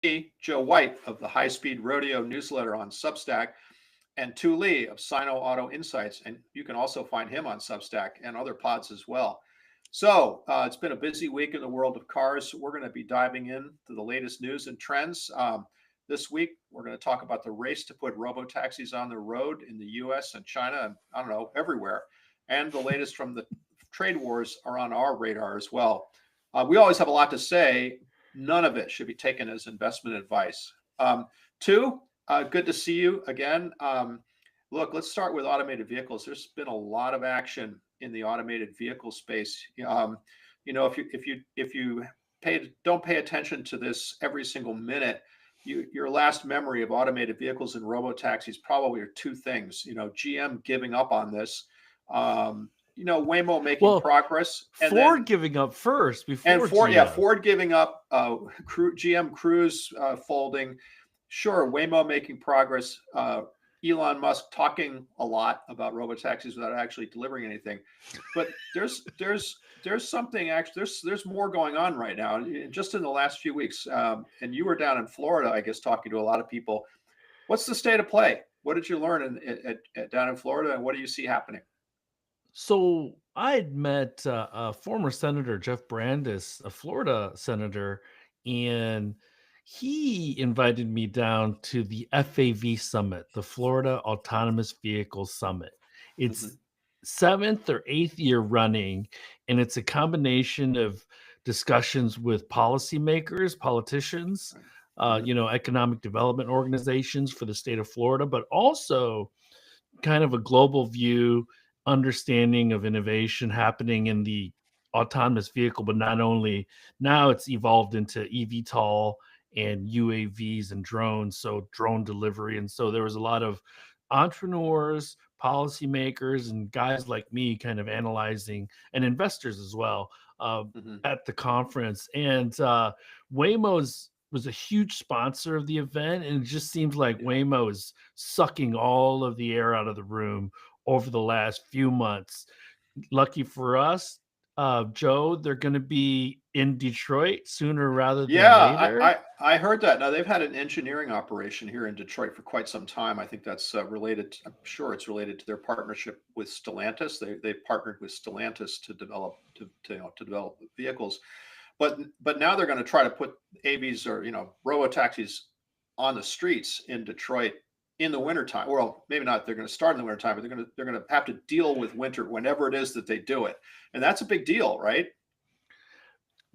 me, Joe White of the High Speed Rodeo newsletter on Substack, and Tu Lee of Sino Auto Insights. And you can also find him on Substack and other pods as well. So it's been a busy week in the world of cars. We're going to be diving into the latest news and trends. This week, we're going to talk about the race to put robo-taxis on the road in the US and China and I don't know, everywhere. And the latest from the trade wars are on our radar as well. We always have a lot to say. None of it should be taken as investment advice. Two, good to see you again. Look, let's start with automated vehicles. There's been a lot of action in the automated vehicle space. If you don't pay attention to this every single minute, your last memory of automated vehicles and robo-taxis probably are two things. GM giving up on this. Waymo making progress, and Ford giving up first before and Ford, GM. Ford giving up, GM Cruise folding. Sure, Waymo making progress. Elon Musk talking a lot about robotaxis without actually delivering anything, but there's something actually there's more going on right now. Just in the last few weeks, and you were down in Florida, I guess, talking to a lot of people. What's the state of play? What did you learn down in Florida, and what do you see happening? So I had met former Senator Jeff Brandes, a Florida senator, and he invited me down to the FAV Summit, the Florida Autonomous Vehicles Summit. It's seventh or eighth year running, and it's a combination of discussions with policymakers, politicians, economic development organizations for the state of Florida, but also kind of a global view, understanding of innovation happening in the autonomous vehicle, but not only. Now it's evolved into eVTOL and UAVs and drones, so drone delivery. And so there was a lot of entrepreneurs, policymakers, and guys like me kind of analyzing, and investors as well, at the conference. And Waymo was a huge sponsor of the event, and it just seems like Waymo is sucking all of the air out of the room over the last few months. Lucky for us, Joe, they're going to be in Detroit sooner rather than later. I heard that. Now, they've had an engineering operation here in Detroit for quite some time. I think that's related. I'm sure it's related to their partnership with Stellantis. They've partnered with Stellantis to develop develop vehicles. But now they're going to try to put AVs or robo-taxis on the streets in Detroit in the wintertime. Well, maybe not. They're going to start in the wintertime, but they're going to have to deal with winter whenever it is that they do it, and that's a big deal, right?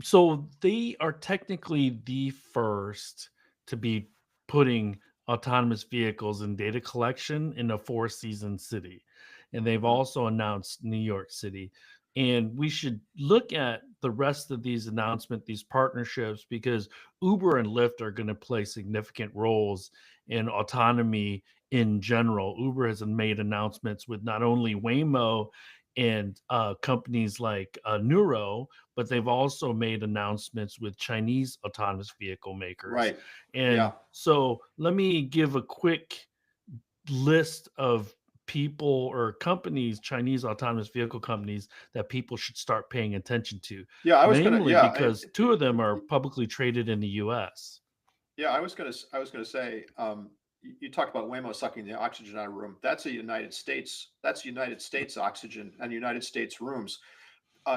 So they are technically the first to be putting autonomous vehicles in data collection in a four-season city, and they've also announced New York City. And we should look at the rest of these announcements, these partnerships, because Uber and Lyft are going to play significant roles in autonomy in general. Uber has made announcements with not only Waymo and companies like Nuro, but they've also made announcements with Chinese autonomous vehicle makers. Right. And so let me give a quick list of people or companies, Chinese autonomous vehicle companies, that people should start paying attention to. Yeah, I was because two of them are publicly traded in the U.S. Yeah, I was going to say, you talked about Waymo sucking the oxygen out of a room. That's a United States. That's United States oxygen and United States rooms.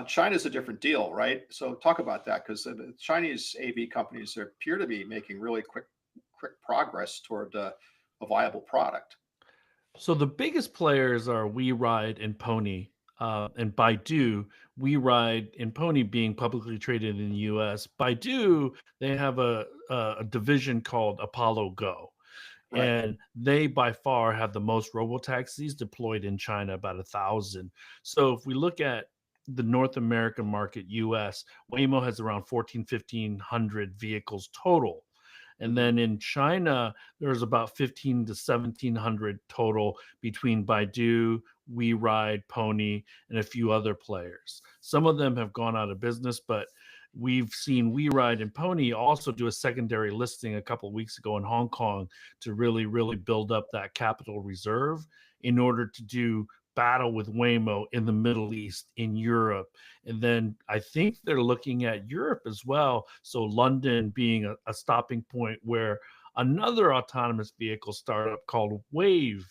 China's a different deal, right? So talk about that, because the Chinese AV companies appear to be making really quick progress toward a viable product. So the biggest players are WeRide and Pony, and Baidu. WeRide and Pony being publicly traded in the U.S. Baidu, they have a division called Apollo Go. Right. And they by far have the most robotaxis deployed in China, about 1,000. So if we look at the North American market, US, Waymo has around 1,500 vehicles total. And then in China, there's about 1,500 to 1,700 total between Baidu, WeRide, Pony, and a few other players. Some of them have gone out of business, but we've seen WeRide and Pony also do a secondary listing a couple of weeks ago in Hong Kong to really, really build up that capital reserve in order to do battle with Waymo in the Middle East, in Europe. And then I think they're looking at Europe as well. So London being a stopping point where another autonomous vehicle startup called Wave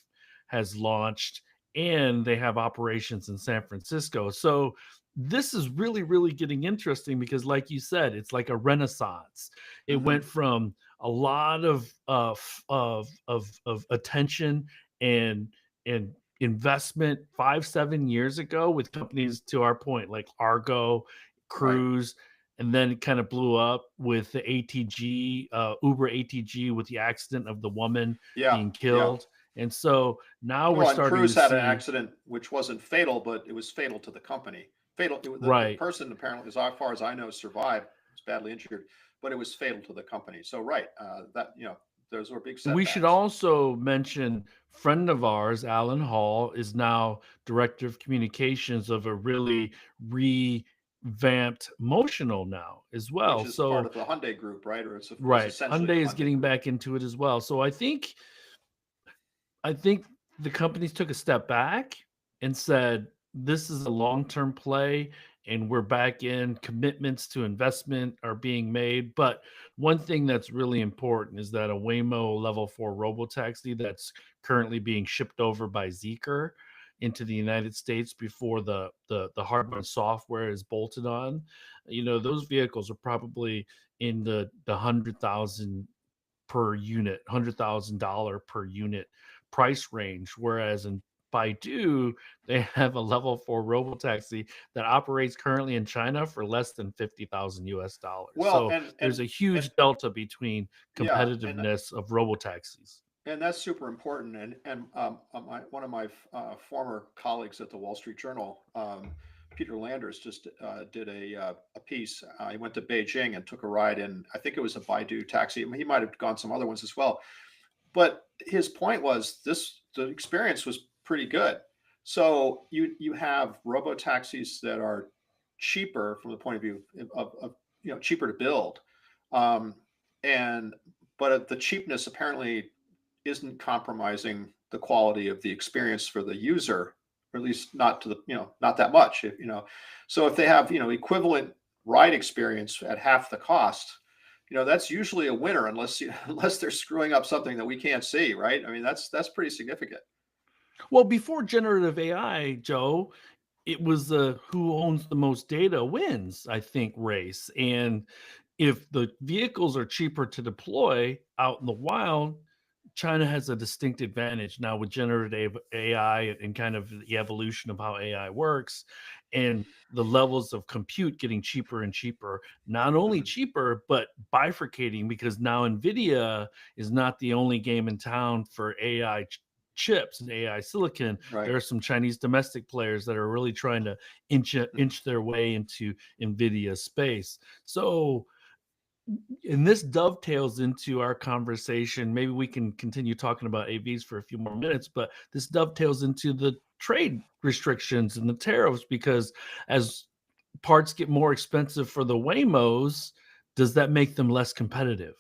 has launched, and they have operations in San Francisco. So this is really, really getting interesting because, like you said, it's like a renaissance. It Hmm. went from a lot of attention and and investment 5-7 years ago with companies, to our point, like Argo, Right. Cruise, and then it kind of blew up with the ATG, Uber ATG, with the accident of the woman Yeah. being Yeah. killed. And so now we're Well, and starting to Cruz had an see. accident which wasn't fatal, but it was fatal to the company. Fatal. The Right. person apparently, as far as I know, survived. Was badly injured, but it was fatal to the company. So right, that those were big We should setbacks. also mention friend of ours, Alan Hall, is now director of communications of a really revamped Motional now as Which well. is part So of the Hyundai Group, right? Or it's right, essentially the Hyundai is Hyundai getting Group. back into it as well. So I think the companies took a step back and said, this is a long-term play and we're back in. Commitments to investment are being made. But one thing that's really important is that a Waymo level 4 robotaxi that's currently being shipped over by Zeekr into the United States before the hardware and software is bolted on, those vehicles are probably in the 100,000 per unit, $100,000 per unit price range. Whereas in Baidu, they have a level 4 robotaxi that operates currently in China for less than 50,000 US dollars. Well, So there's a and huge delta between yeah, competitiveness of robotaxis. and that's super important. And one of my former colleagues at the Wall Street Journal, Peter Landers, just did a piece. He went to Beijing and took a ride in, I think it was a Baidu taxi. He might have gone some other ones as well. But his point was the experience was pretty good. So you have robo taxis that are cheaper from the point of view of cheaper to build, um, and but the cheapness apparently isn't compromising the quality of the experience for the user, or at least not to the not that much. So if they have equivalent ride experience at half the cost, that's usually a winner unless unless they're screwing up something that we can't see, right? I mean, that's pretty significant. Well, before generative AI, Joe, it was the who owns the most data wins, I think, race. And if the vehicles are cheaper to deploy out in the wild, China has a distinct advantage now with generative AI and kind of the evolution of how AI works, and the levels of compute getting cheaper and cheaper. Not only Mhm. cheaper, but bifurcating, because now NVIDIA is not the only game in town for AI chips and AI silicon. Right. There are some Chinese domestic players that are really trying to inch their way into NVIDIA space. So, and this dovetails into our conversation. Maybe we can continue talking about AVs for a few more minutes, but this dovetails into the trade restrictions and the tariffs, because as parts get more expensive for the Waymos, does that make them less competitive?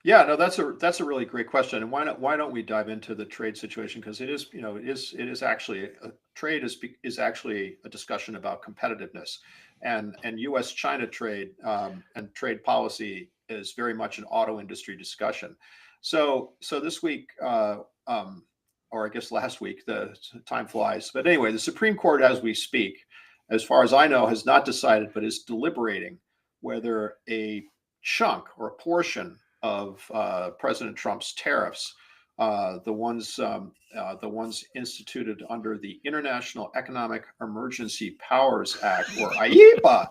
Yeah, no, that's a really great question. And why don't we dive into the trade situation? Because it is, it is actually trade is actually a discussion about competitiveness, and U.S. China trade, and trade policy is very much an auto industry discussion. So this week, or I guess last week, the time flies. But anyway, the Supreme Court, as we speak, as far as I know, has not decided, but is deliberating whether a chunk or a portion of President Trump's tariffs, the ones instituted under the International Economic Emergency Powers Act, or IEEPA,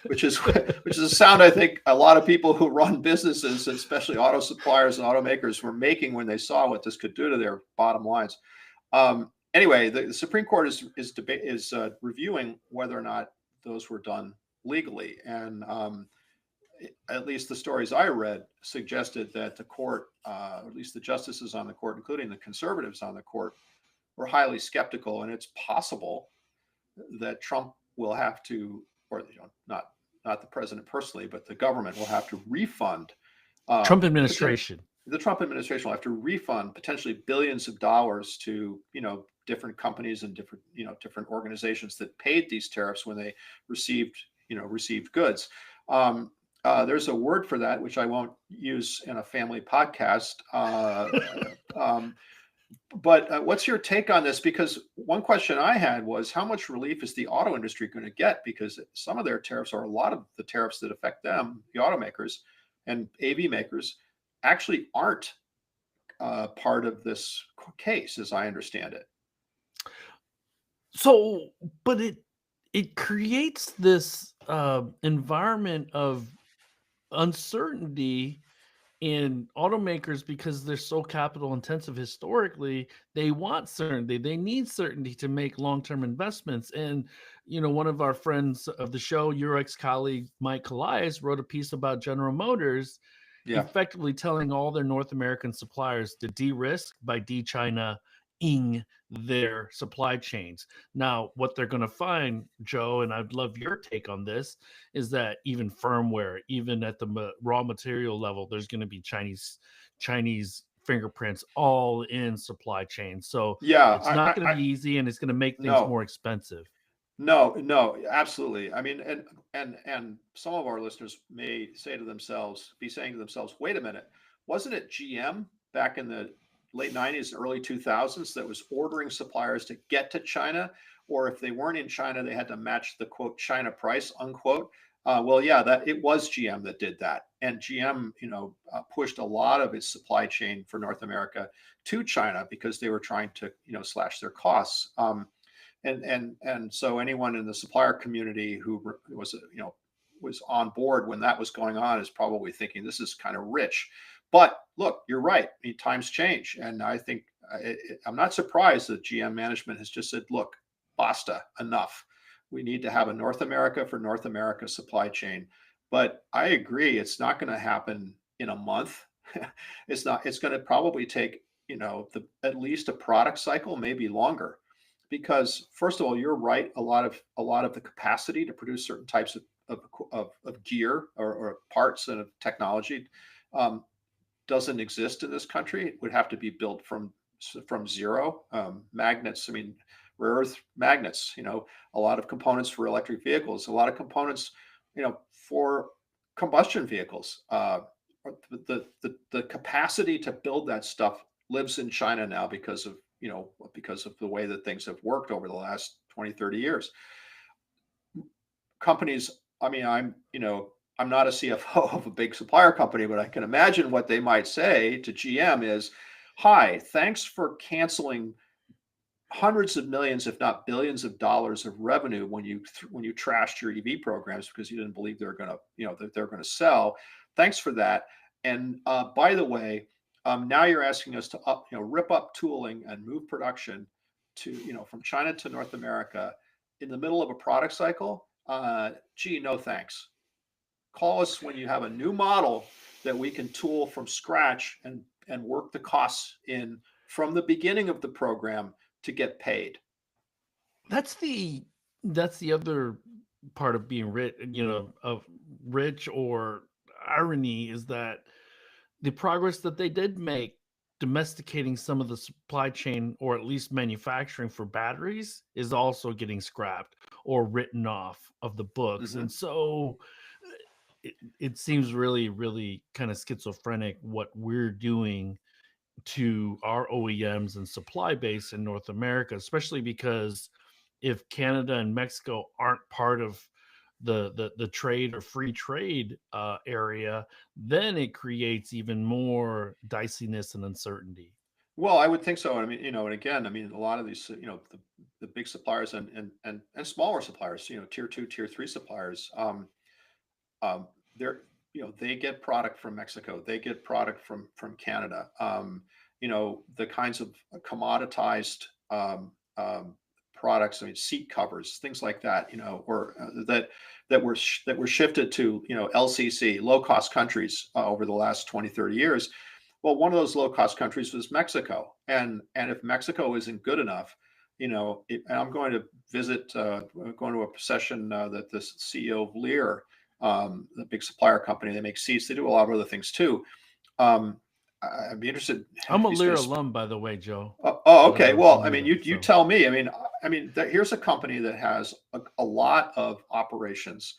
which is a sound I think a lot of people who run businesses, especially auto suppliers and automakers, were making when they saw what this could do to their bottom lines. Anyway, the Supreme Court is reviewing whether or not those were done legally, and at least the stories I read suggested that the court, at least the justices on the court, including the conservatives on the court, were highly skeptical, and it's possible that Trump will have to, or not the president personally, but the government will have to refund. Trump Poten- administration. the Trump administration will have to refund potentially billions of dollars to different companies and different organizations that paid these tariffs when they received goods. There's a word for that which I won't use in a family podcast. Um, but what's your take on this? Because one question I had was, how much relief is the auto industry going to get? Because some of their tariffs, or a lot of the tariffs that affect them, the automakers and AV makers, actually aren't part of this case, as I understand it. So, but it creates this environment of uncertainty in automakers because they're so capital intensive historically. They want certainty, they need certainty to make long-term investments. And one of our friends of the show, your ex-colleague Mike Calais, wrote a piece about General Motors Yeah. effectively telling all their North American suppliers to de-risk by de-China-ing their supply chains. Now, what they're going to find, Joe, and I'd love your take on this, is that even firmware, even at the raw material level, there's going to be Chinese fingerprints all in supply chain. So Yeah. it's not going to be easy, and it's going to make things No. more expensive. No, absolutely. I mean, and some of our listeners may be saying to themselves, wait a minute, wasn't it GM back in the late 90s, early 2000s that was ordering suppliers to get to China? Or if they weren't in China, they had to match the quote China price, unquote. Well, yeah, that it was GM that did that. And GM, pushed a lot of its supply chain for North America to China because they were trying to, slash their costs. And so anyone in the supplier community who was on board when that was going on is probably thinking this is kind of rich. But look, you're right. I mean, times change, and I think I'm not surprised that GM management has just said, "Look, basta, enough. We need to have a North America for North America supply chain." But I agree, it's not going to happen in a month. It's not. It's going to probably take at least a product cycle, maybe longer, because first of all, you're right. A lot of the capacity to produce certain types of gear or parts and of technology um, doesn't exist in this country. It would have to be built from zero. Magnets, I mean, rare earth magnets. A lot of components for electric vehicles. A lot of components, for combustion vehicles. The capacity to build that stuff lives in China now because of the way that things have worked over the last 20, 30 years. Companies, I mean, I'm not a CFO of a big supplier company, but I can imagine what they might say to GM is, "Hi, thanks for canceling hundreds of millions, if not billions of dollars of revenue when you trashed your EV programs because you didn't believe they're going to, that they're going to sell. Thanks for that. And by the way, now you're asking us to rip up tooling and move production to, from China to North America in the middle of a product cycle. Gee, no thanks. Call us when you have a new model that we can tool from scratch and work the costs in from the beginning of the program to get paid." That's the other part of being rich, of rich or irony, is that the progress that they did make domesticating some of the supply chain, or at least manufacturing for batteries, is also getting scrapped or written off of the books. Hmm. And so it seems really, really kind of schizophrenic what we're doing to our OEMs and supply base in North America, especially because if Canada and Mexico aren't part of the trade or free trade area, then it creates even more diciness and uncertainty. Well, I would think so. I mean, and again, I mean, a lot of these, the big suppliers and smaller suppliers, tier two, tier three suppliers, they're, they get product from Mexico, they get product from Canada. The kinds of commoditized products, I mean, seat covers, things like that, or that were shifted to, LCC, low cost countries over the last 20, 30 years. Well, one of those low cost countries was Mexico, and if Mexico isn't good enough, and I'm going to visit, going to a session that the CEO of Lear, the big supplier company, they make seats. They do a lot of other things too. Um, I'd be interested I'm if a he's going Lear to. alum, by the way, Joe. Oh, I don't okay. know if you Well, I knew mean, that. you So tell me. Here's a company that has a lot of operations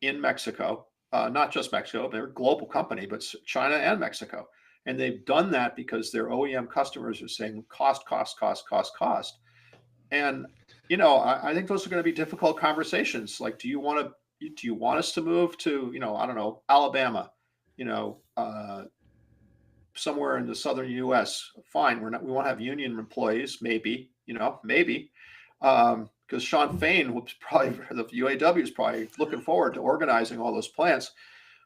in Mexico, not just Mexico. They're a global company, but China and Mexico, and they've done that because their OEM customers are saying cost, cost, cost, cost, cost. And I think those are going to be difficult conversations. Like, do you want us to move to, I don't know, Alabama, you know, uh, somewhere in the southern U.S.? Fine, we won't have union employees, maybe, maybe, because Sean Fain was probably the UAW is probably looking forward to organizing all those plants.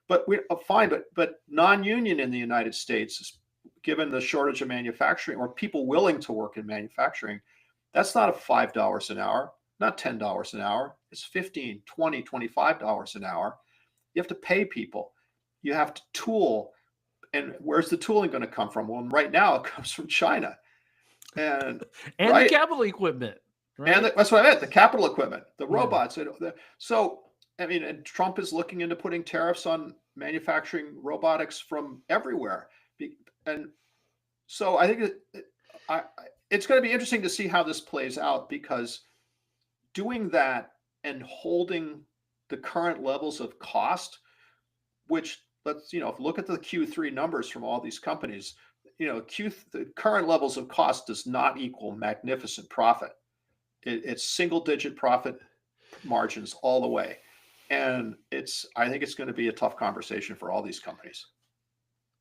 But we fine, but non-union in the United States, given the shortage of manufacturing or people willing to work in manufacturing, that's not a $5 an hour, not $10 an hour. It's 15, 20, $25 an hour. You have to pay people. You have to tool. And where's the tooling going to come from? Well, right now it comes from China. And and the right. capital equipment, And right? that's what I meant, the capital equipment, the Yeah. robots. So, I mean, and Trump is looking into putting tariffs on manufacturing robotics from everywhere. And so I think it's going to be interesting to see how this plays out, because doing that and holding the current levels of cost, which look at the Q3 numbers from all these companies, the current levels of cost does not equal magnificent profit. It's single digit profit margins all the way. And I think it's going to be a tough conversation for all these companies.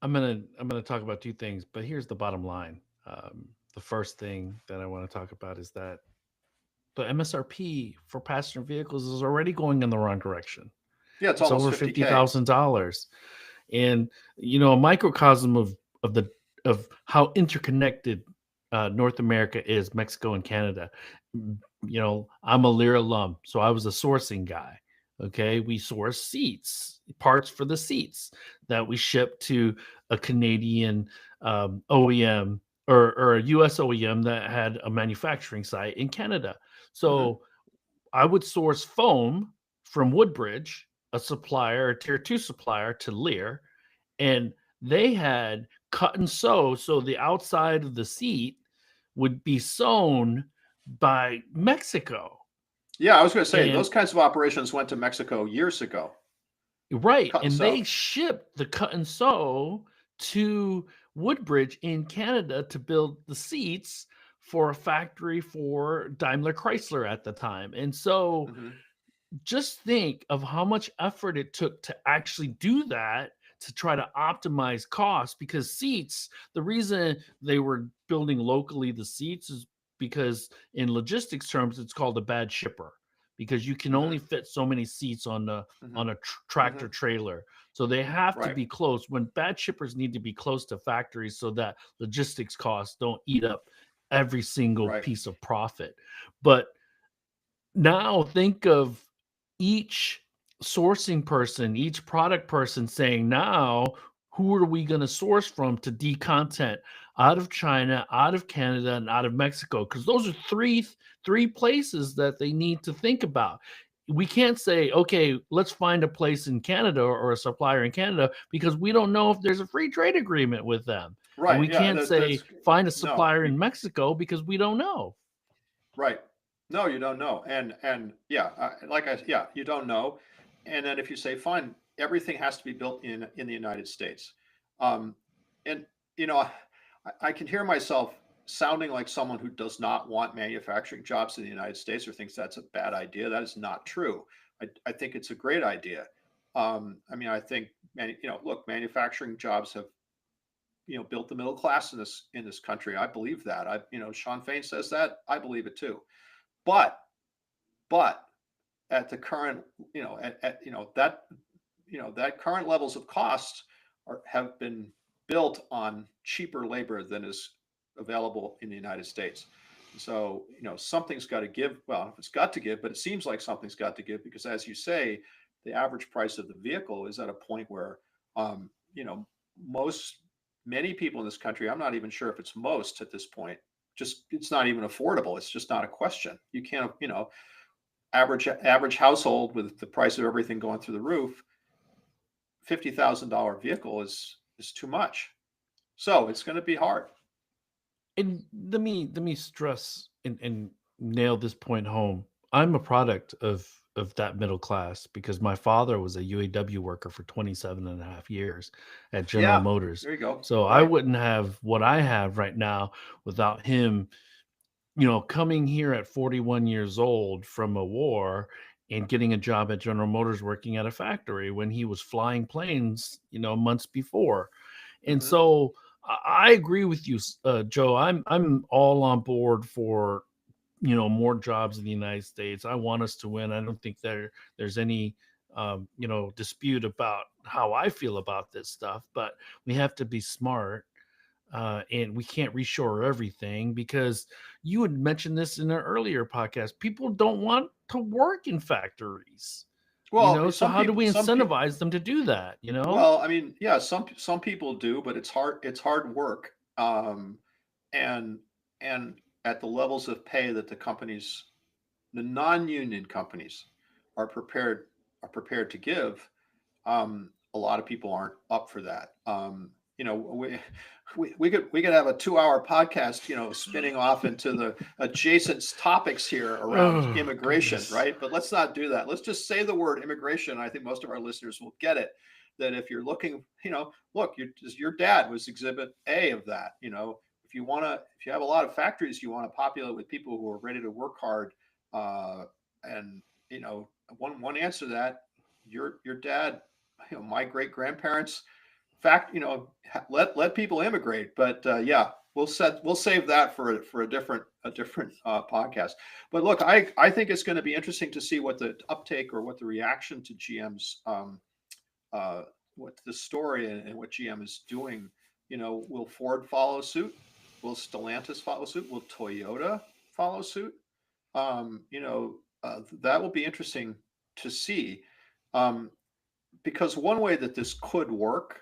I'm gonna talk about two things, but here's the bottom line. The first thing that I want to talk about is that the MSRP for passenger vehicles is already going in the wrong direction. Yeah, it's It's almost over $50K. $50,000, and a microcosm of how interconnected North America is, Mexico and Canada. I'm a Lear alum, so I was a sourcing guy. Okay, we source seats, parts for the seats that we ship to a Canadian OEM or a US OEM that had a manufacturing site in Canada. So I would source foam from Woodbridge, a supplier, a tier 2 supplier to Lear, and they had cut and sew, so the outside of the seat would be sewn by Mexico. Yeah, I was going to say And those kinds of operations went to Mexico years ago. right, Cut and and sew. they shipped the cut and sew to Woodbridge in Canada to build the seats for a factory for Daimler Chrysler at the time. And so Mm-hmm. just think of how much effort it took to actually do that, to try to optimize costs, because seats, the reason they were building locally the seats is because in logistics terms it's called a bad shipper, because you can only Mm-hmm. fit so many seats on Mm-hmm. a tractor Mm-hmm. trailer, so they have to Right. be close. When bad shippers need to be close to factories so that logistics costs don't eat up every single Right. piece of profit. But now think of each sourcing person, each product person saying, now, who are we going to source from to decontent out of China, out of Canada, and out of Mexico? Because those are three places that they need to think about. We can't say, okay, let's find a place in Canada or a supplier in Canada, because we don't know if there's a free trade agreement with them. And Right. we Yeah. can't say, find a No. supplier in Mexico, because we don't know. Right. No, you don't know. And yeah, yeah, you don't know. And then if you say, fine, everything has to be built in the United States. Um, and I can hear myself sounding like someone who does not want manufacturing jobs in the United States or thinks that's a bad idea. That is not true. I think it's a great idea. I mean, I think, look, manufacturing jobs have, built the middle class in this country. I believe that. Sean Fain says that. I believe it too. But but at the current, at that current levels of costs have been built on cheaper labor than is available in the United States. So, something's got to give. Well, it's got to give, but it seems like something's got to give, because, as you say, the average price of the vehicle is at a point where, you know, many people in this country, I'm not even sure if it's most at this point, just it's not even affordable. It's just not a question. You can't, average household with the price of everything going through the roof, $50,000 vehicle is too much. So it's going to be hard. And let me stress and nail this point home. I'm a product of that middle class because my father was a UAW worker for 27 and a half years at General Yeah, Motors. there you go. So I Right. wouldn't have what I have right now without him, coming here at 41 years old from a war and getting a job at General Motors working at a factory when he was flying planes, months before. And Hmm. so I agree with you, Joe. I'm all on board for more jobs in the United States. I want us to win. I don't think there's any dispute about how I feel about this stuff. But we have to be smart, and we can't reshore everything because you had mentioned this in an earlier podcast. People don't want to work in factories, Well, So how do we incentivize them to do that? well, I mean, yeah, some people do, but it's hard work. And and at the levels of pay that the non-union companies are prepared are prepared to give, a lot of people aren't up for that. We could have a 2-hour podcast, spinning off into the adjacent topics here around Oh immigration, goodness. right? But let's not do that. Let's just say the word immigration. I think most of our listeners will get it. That if you're looking, look, your dad was exhibit A of that. If you have a lot of factories you want to populate with people who are ready to work hard, and one answer to that, your dad, my great grandparents, fact, let people immigrate. But yeah, we'll save that for a different podcast. But look, I think it's going to be interesting to see what the uptake or what the reaction to GM's uh, what the story and what GM is doing. Will Ford follow suit? Will Stellantis follow suit? Will Toyota follow suit? That will be interesting to see. Um, because one way that this could work,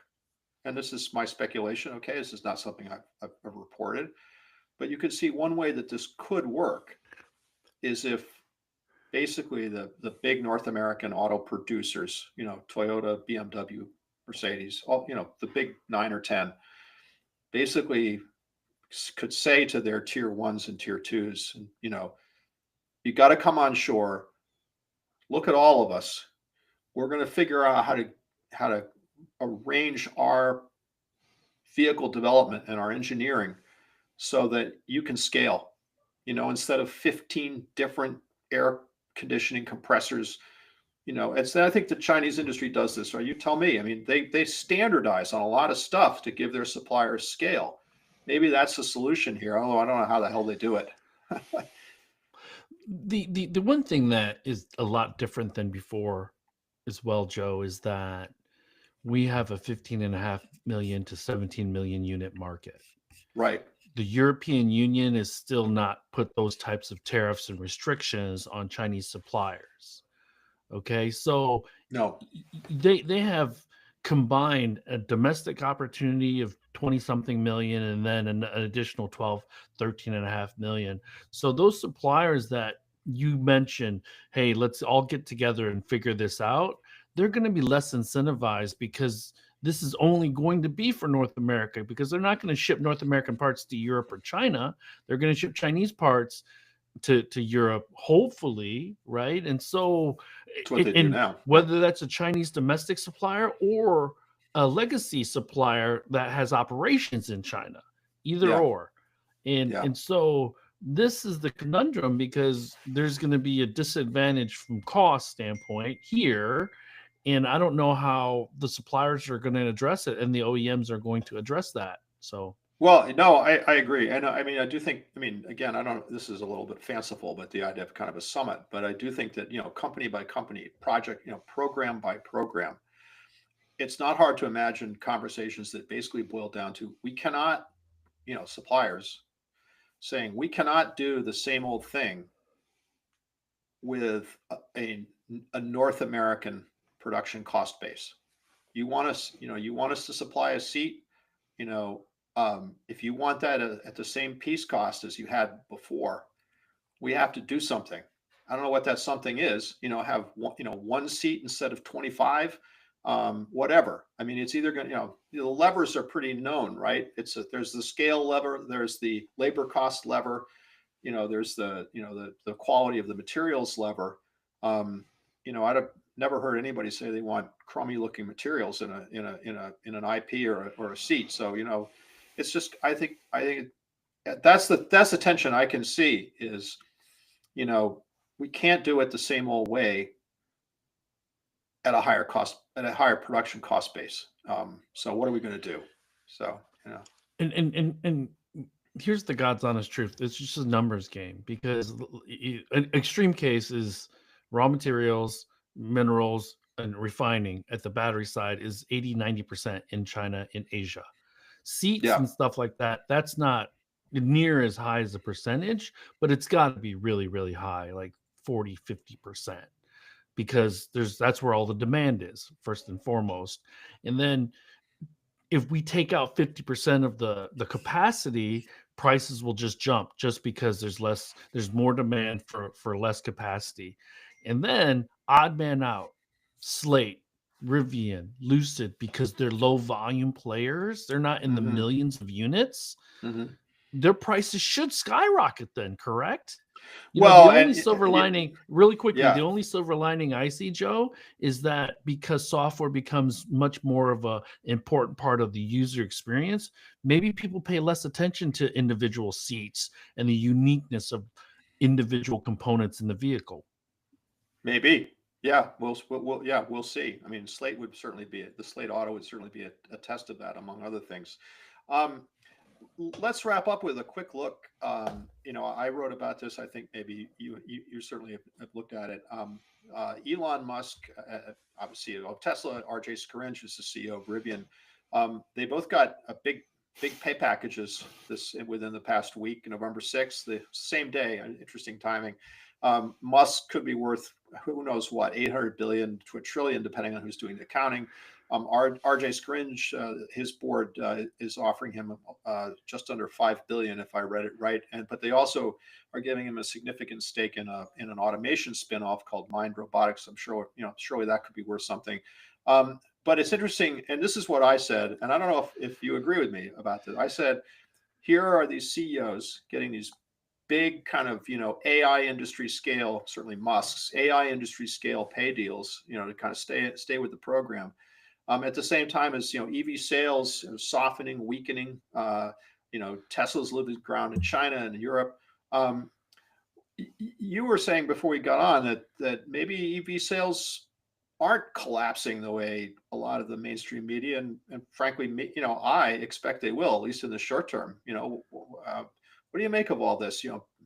and this is my speculation, okay, this is not something I've reported, but you could see one way that this could work is if basically the big North American auto producers, Toyota, BMW, Mercedes, all, the big 9 or 10, basically could say to their tier ones and tier twos, you got to come on shore, look at all of us. We're going to figure out how to arrange our vehicle development and our engineering so that you can scale. Instead of 15 different air conditioning compressors. I think the Chinese industry does this, right? You tell me. I mean, they standardize on a lot of stuff to give their suppliers scale. Maybe that's the solution here, although I don't know how the hell they do it. The one thing that is a lot different than before as well, Joe, is that we have a 15.5 million to 17 million unit market. Right. The European Union has still not put those types of tariffs and restrictions on Chinese suppliers. Okay, so No. they have combined a domestic opportunity of 20 something million and then an additional 12, 13.5 million. So those suppliers that you mentioned, hey, let's all get together and figure this out, they're going to be less incentivized because this is only going to be for North America because they're not going to ship North American parts to Europe or China. They're going to ship Chinese parts to Europe, hopefully, right? And so, It's what they do and now. Yeah. whether that's a Chinese domestic supplier or a legacy supplier that has operations in China, either Yeah. or, and Yeah. and so this is the conundrum because there's going to be a disadvantage from cost standpoint here, and I don't know how the suppliers are going to address it and the OEMs are going to address that. So Well, no, I agree. And I mean, I do think, I mean, again, I don't, this is a little bit fanciful, but the idea of kind of a summit, but I do think that, company by company, project, program by program, it's not hard to imagine conversations that basically boil down to we cannot, suppliers saying we cannot do the same old thing with a North American production cost base. You want us to supply a seat, you know, if you want that at the same piece cost as you had before, we have to do something. I don't know what that something is. Have one seat instead of 25. whatever. I mean, it's either going to, the levers are pretty known, right? There's the scale lever, there's the labor cost lever, there's the quality of the materials lever. I'd have never heard anybody say they want crummy looking materials in an IP or a seat. So, it's just, I think that's the tension I can see is, we can't do it the same old way at a higher production cost base. So what are we going to do? So, And here's the God's honest truth. It's just a numbers game because an extreme case is raw materials, minerals, and refining at the battery side is 80-90% in China and Asia. Seats yeah, and stuff like that, that's not near as high as a percentage, but it's got to be really, really high, like 40-50%, because that's where all the demand is, first and foremost. And then if we take out 50% of the capacity, prices will just jump just because there's more demand for less capacity. And then odd man out, Slate, Rivian, Lucid, because they're low volume players, they're not in the mm-hmm. millions of units. Mm-hmm. Their prices should skyrocket then, correct? The only silver lining, really quickly, the only silver lining I see, Joe, is that because software becomes much more of an important part of the user experience, maybe people pay less attention to individual seats and the uniqueness of individual components in the vehicle. Maybe. Yeah, we'll see. I mean, the Slate Auto would certainly be a test of that, among other things. Let's wrap up with a quick look. I wrote about this. I think maybe you certainly have looked at it. Elon Musk, obviously of Tesla, RJ Scaringe is the CEO of Rivian. They both got a big pay packages within the past week, November 6th, the same day. Interesting timing. Musk could be worth who knows what, 800 billion to $1 trillion, depending on who's doing the accounting. RJ Scaringe, his board is offering him just under $5 billion, if I read it right. But they also are giving him a significant stake in an automation spinoff called Mind Robotics. I'm sure, surely that could be worth something. But it's interesting, and this is what I said, and I don't know if you agree with me about this. I said, here are these CEOs getting these big kind of, AI industry scale, certainly Musk's AI industry scale pay deals, to kind of stay with the program. At the same time as, EV sales softening, weakening, Tesla's losing ground in China and Europe. You were saying before we got on that maybe EV sales aren't collapsing the way a lot of the mainstream media and frankly, I expect they will, at least in the short term. What do you make of all this?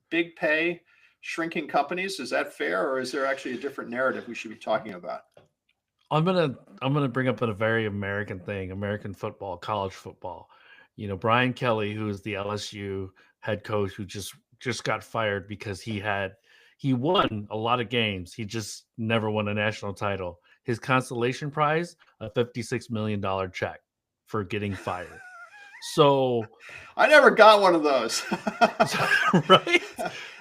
Big pay, shrinking companies. Is that fair, or is there actually a different narrative we should be talking about? I'm gonna bring up a very American thing, American football, college football. Brian Kelly, who is the LSU head coach, who just got fired because he won a lot of games. He just never won a national title. His consolation prize, a $56 million check for getting fired. So I never got one of those. Right?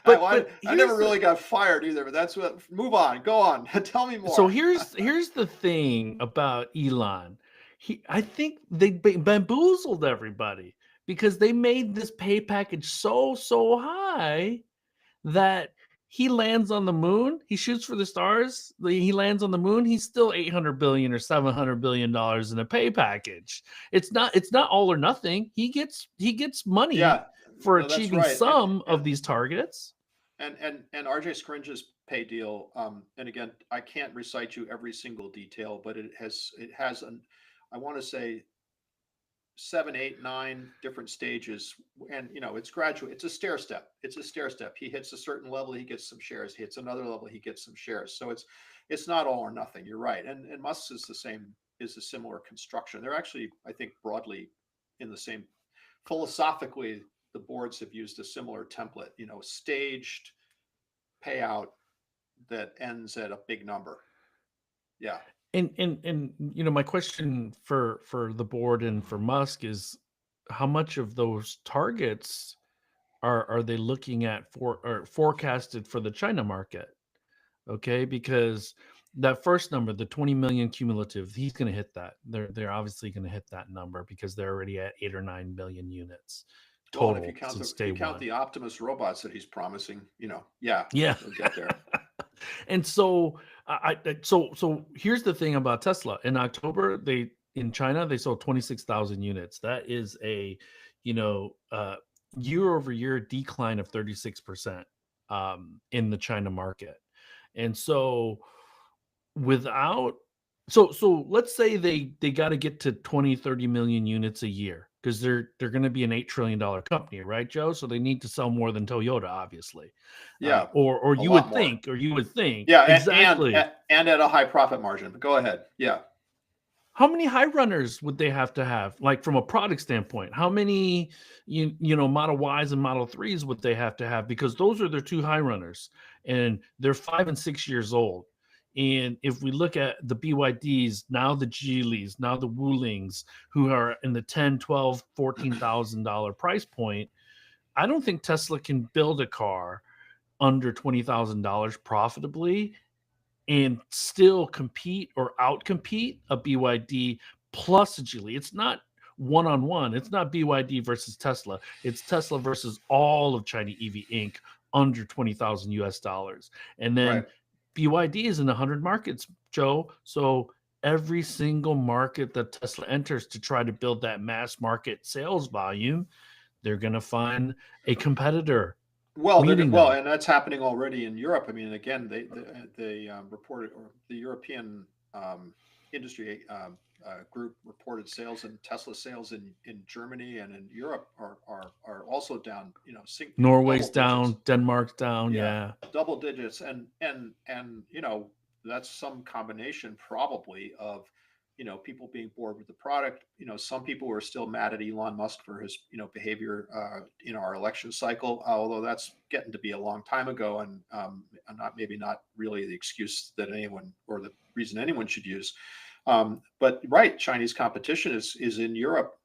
But I never really got fired either, but that's what. Move on. Go on. Tell me more. So here's the thing about Elon. I think they bamboozled everybody because they made this pay package so high that he lands on the moon, he shoots for the stars, he lands on the moon, he's still 800 billion or 700 billion dollars in a pay package. It's not all or nothing. He gets money for achieving some of these targets. And RJ Scaringe's pay deal, and again, I can't recite you every single detail, but it has I want to say 7, 8, 9 different stages, and it's gradual. It's a stair step. He hits a certain level, he gets some shares. He hits another level, he gets some shares. So it's not all or nothing. You're right. And Musk is a similar construction. They're actually, I think, broadly in the same. Philosophically, the boards have used a similar template. Staged payout that ends at a big number. Yeah. And my question for the board and for Musk is, how much of those targets are they looking at or forecasted for the China market? Okay, because that first number, the 20 million cumulative, he's going to hit that. They're obviously going to hit that number because they're already at 8 or 9 million units Well, and if total since if day you count one. the Optimus robots that he's promising, yeah, Yeah. they'll get there. And so so here's the thing about Tesla. In October, they in China they sold 26,000 units. That is a, you know, year over year decline of 36% in the China market. And so without so let's say they got to get to 20 30 million units a year because they're going to be an $8 trillion company, right, Joe? So they need to sell more than Toyota, obviously. Yeah, Or a you lot would more. think, or you would think Yeah, exactly. and at a high profit margin. But go ahead. Yeah. How many high runners would they have to have, like from a product standpoint? How many Model Ys and Model 3s would they have to have? Because those are their two high runners, and they're 5 and 6 years old. And if we look at the BYDs, now the Geelys, now the Wulings, who are in the 10, 12, $14,000 price point, I don't think Tesla can build a car under $20,000 profitably and still compete or outcompete a BYD plus a Geely. It's not one on one. It's not BYD versus Tesla. It's Tesla versus all of China EV Inc. under 20,000 US dollars. And then Right. BYD is in 100 markets, Joe. So every single market that Tesla enters to try to build that mass market sales volume, they're going to find a competitor Well, meeting well, them. and that's happening already in Europe. I mean, again, they reported, or the European industry group reported sales, and Tesla sales in Germany and in Europe are also down. Norway's Double digits. down, Denmark's down. Yeah, Yeah. double digits, and that's some combination probably of people being bored with the product. Some people are still mad at Elon Musk for his behavior in our election cycle, although that's getting to be a long time ago, and not really the excuse that anyone or the reason anyone should use. But right, Chinese competition is in Europe.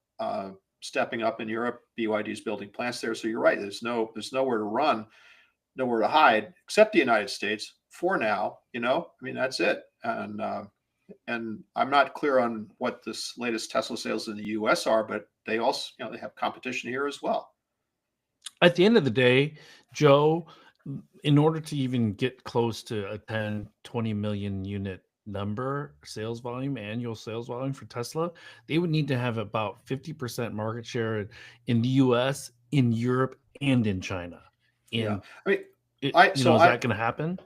Stepping up in Europe, BYD is building plants there. So you're right. There's nowhere to run, nowhere to hide except the United States for now. I mean, that's it. And I'm not clear on what this latest Tesla sales in the U.S. are, but they also, they have competition here as well. At the end of the day, Joe, in order to even get close to a 10, 20 million unit number sales volume, annual sales volume for Tesla, they would need to have about 50% market share in the US, in Europe, and in China. Yeah, And I mean, is that going to happen?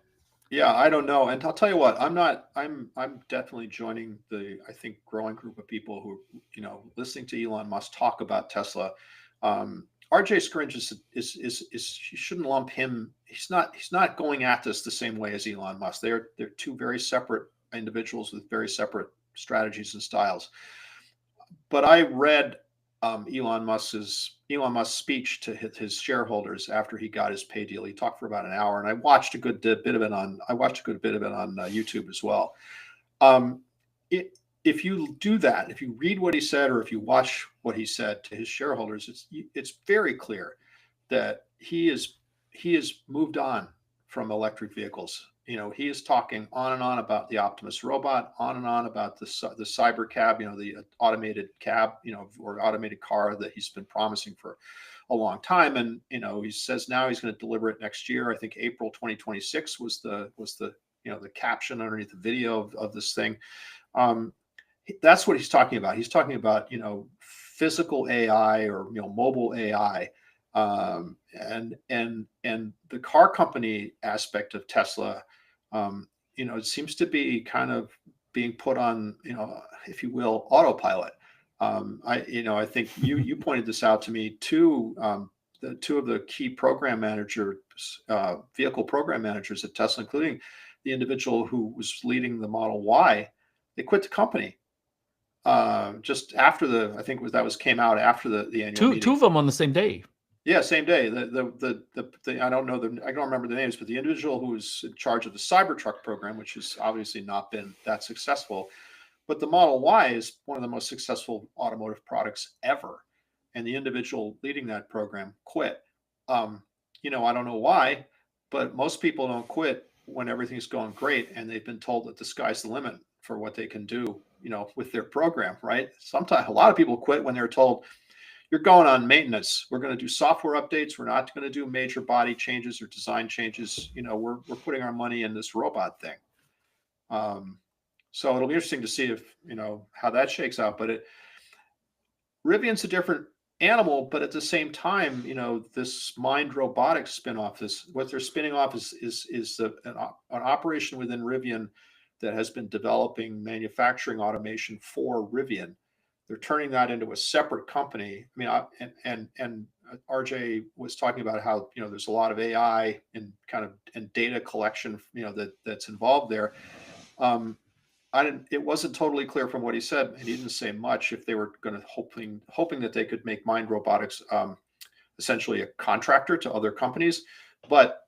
Yeah, I don't know. And I'll tell you what, I'm definitely joining the, I think, growing group of people who, listening to Elon Musk talk about Tesla. RJ Scaringe is you shouldn't lump him. He's not going at this the same way as Elon Musk. They're two very separate individuals with very separate strategies and styles. But I read Elon Musk's speech to his shareholders after he got his pay deal. He talked for about an hour, and I watched a good bit of it on YouTube as well. If you do that, if you read what he said, or if you watch what he said to his shareholders, it's very clear that he has moved on from electric vehicles. He is talking on and on about the Optimus robot, on and on about the cyber cab, the automated cab, or automated car that he's been promising for a long time. And he says now he's going to deliver it next year. I think April 2026 was the the caption underneath the video of this thing. That's what he's talking about. He's talking about physical AI, or mobile AI. And the car company aspect of Tesla, it seems to be kind of being put on, if you will, autopilot. I think you pointed this out to me too. The two of the key program managers, vehicle program managers at Tesla, including the individual who was leading the Model Y, they quit the company just after I think that came out after the annual meeting. Two of them on the same day. Yeah, same day. I don't remember the names, but the individual who was in charge of the Cybertruck program, which has obviously not been that successful, but the Model Y is one of the most successful automotive products ever, and the individual leading that program quit. I don't know why, but most people don't quit when everything's going great and they've been told that the sky's the limit for what they can do, with their program, right? Sometimes a lot of people quit when they're told, you're going on maintenance. We're going to do software updates. We're not going to do major body changes or design changes. We're putting our money in this robot thing. So it'll be interesting to see if, how that shakes out. But Rivian's a different animal, but at the same time, this Mind Robotics spinoff, what they're spinning off is an operation within Rivian that has been developing manufacturing automation for Rivian. They're turning that into a separate company. I mean, and RJ was talking about how there's a lot of AI and data collection that's involved there. It wasn't totally clear from what he said, and he didn't say much if they were going to hoping that they could make Mind Robotics essentially a contractor to other companies. But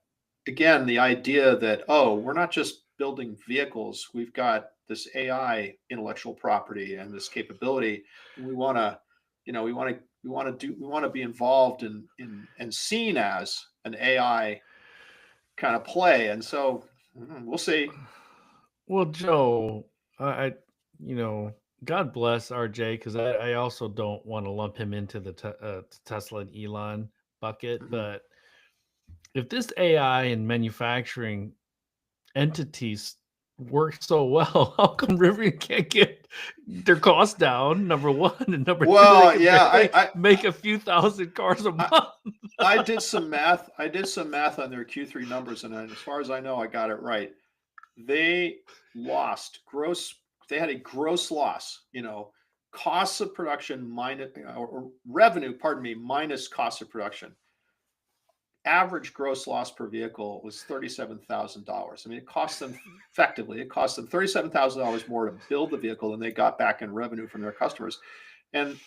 again, the idea that, we're not just building vehicles, we've got this AI intellectual property and this capability, and we want to be involved in and seen as an AI kind of play. And so we'll see. Well, Joe, God bless RJ, because I also don't want to lump him into the Tesla and Elon bucket. Mhm. But if this AI and manufacturing entities work so well, how come Rivian can't get their costs down? Number one, and number two, they can barely make a few thousand cars a month. I did some math. on their Q3 numbers, and as far as I know, I got it right. They had a gross loss, costs of production minus or revenue, minus cost of production. Average gross loss per vehicle was $37,000. I mean, it cost them $37,000 more to build the vehicle than they got back in revenue from their customers. And,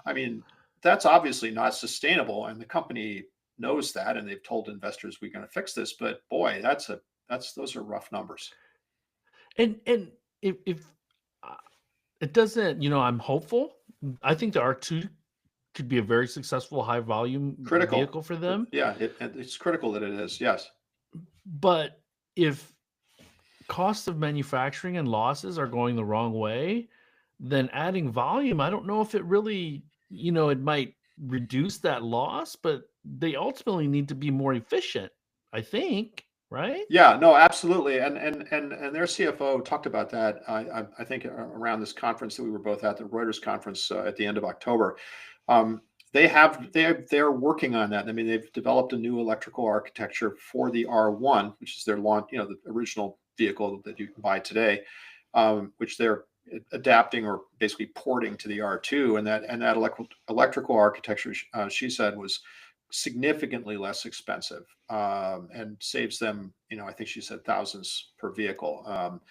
I mean, that's obviously not sustainable. And the company knows that. And they've told investors, we're going to fix this. But boy, those are rough numbers. And if it doesn't, I'm hopeful. I think the R2 could be a very successful high volume vehicle for them. Yeah, it's critical that it is. Yes. But if costs of manufacturing and losses are going the wrong way, then adding volume, I don't know if it really, it might reduce that loss, but they ultimately need to be more efficient, I think. Right? Yeah, no, absolutely. And their CFO talked about that. I think around this conference that we were both at, the Reuters conference at the end of October. They're working on that. I mean, they've developed a new electrical architecture for the R1, which is their launch, the original vehicle that you can buy today, which they're adapting or basically porting to the R2. And that electrical architecture, she said, was significantly less expensive and saves them, I think she said thousands per vehicle.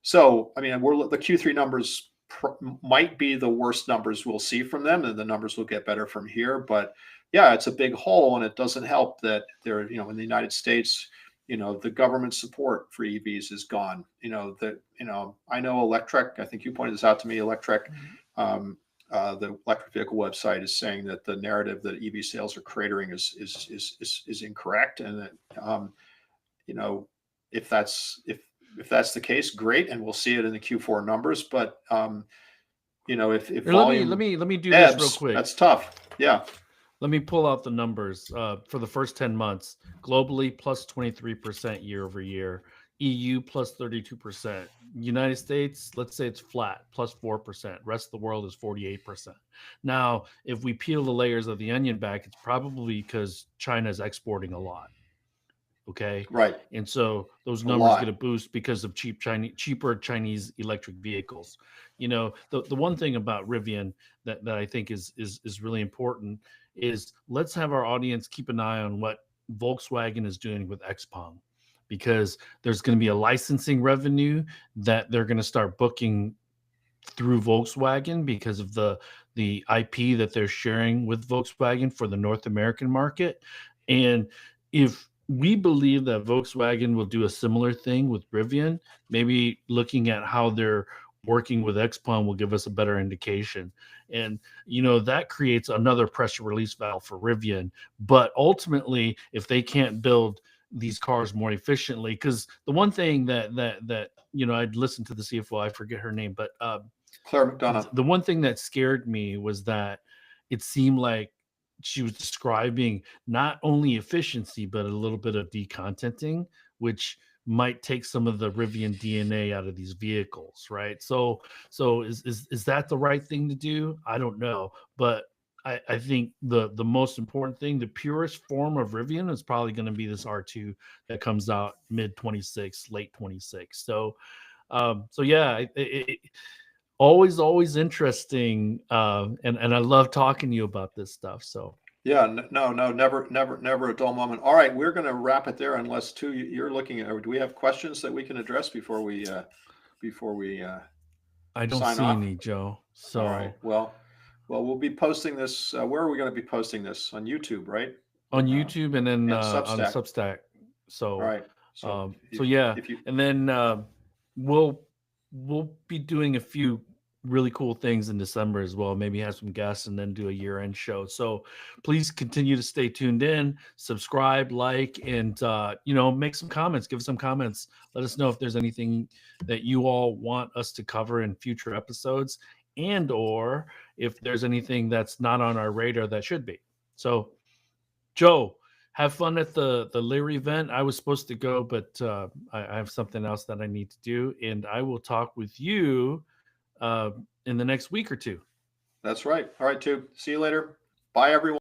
So, I mean, the Q3 numbers might be the worst numbers we'll see from them, and the numbers will get better from here. But yeah, it's a big hole, and it doesn't help that they're, in the United States, the government support for EVs is gone. I know Electrek, I think you pointed this out to me, Electrek, the electric vehicle website is saying that the narrative that EV sales are cratering is incorrect, and that if that's the case, great, and we'll see it in the Q4 numbers. But if volume, let me do this real quick. That's tough. Yeah. Let me pull out the numbers for the first 10 months. Globally, plus 23% year over year. EU plus 32%. United States, let's say it's flat, plus 4%. Rest of the world is 48%. Now, if we peel the layers of the onion back, it's probably because China is exporting a lot. Okay. Right. And so those numbers get a boost because of cheaper Chinese electric vehicles. The one thing about Rivian that I think is really important is let's have our audience keep an eye on what Volkswagen is doing with XPeng, because there's going to be a licensing revenue that they're going to start booking through Volkswagen because of the IP that they're sharing with Volkswagen for the North American market. And if we believe that Volkswagen will do a similar thing with Rivian, maybe looking at how they're working with XPeng will give us a better indication. And, that creates another pressure release valve for Rivian. But ultimately, if they can't build these cars more efficiently. Because the one thing that I'd listened to the CFO, I forget her name, but Claire McDonough. the one thing that scared me was that it seemed like she was describing not only efficiency but a little bit of decontenting, which might take some of the Rivian DNA out of these vehicles, right? So is that the right thing to do? I don't know, but I think the most important thing, the purest form of Rivian, is probably going to be this R2 that comes out mid 26, late 26. So yeah, always interesting, and I love talking to you about this stuff. So Yeah, no, never a dull moment. All right, we're going to wrap it there unless you're looking at, or do we have questions that we can address before we I don't sign see off? any, Joe. All right. So Well, we'll be posting this. Where are we going to be posting this? On YouTube, right? on Uh, YouTube and then and on Substack. Substack. All So right. So so yeah, if you and then we'll be doing a few really cool things in December as well. Maybe have some guests and then do a year-end show. So please continue to stay tuned in, subscribe, like, and make some comments. Give us some comments. Let us know if there's anything that you all want us to cover in future episodes, and or if there's anything that's not on our radar that should be. So, Joe, have fun at the Leary event. I was supposed to go, but I have something else that I need to do, and I will talk with you in the next week or two. That's right. All right, too. See you later. Bye, everyone.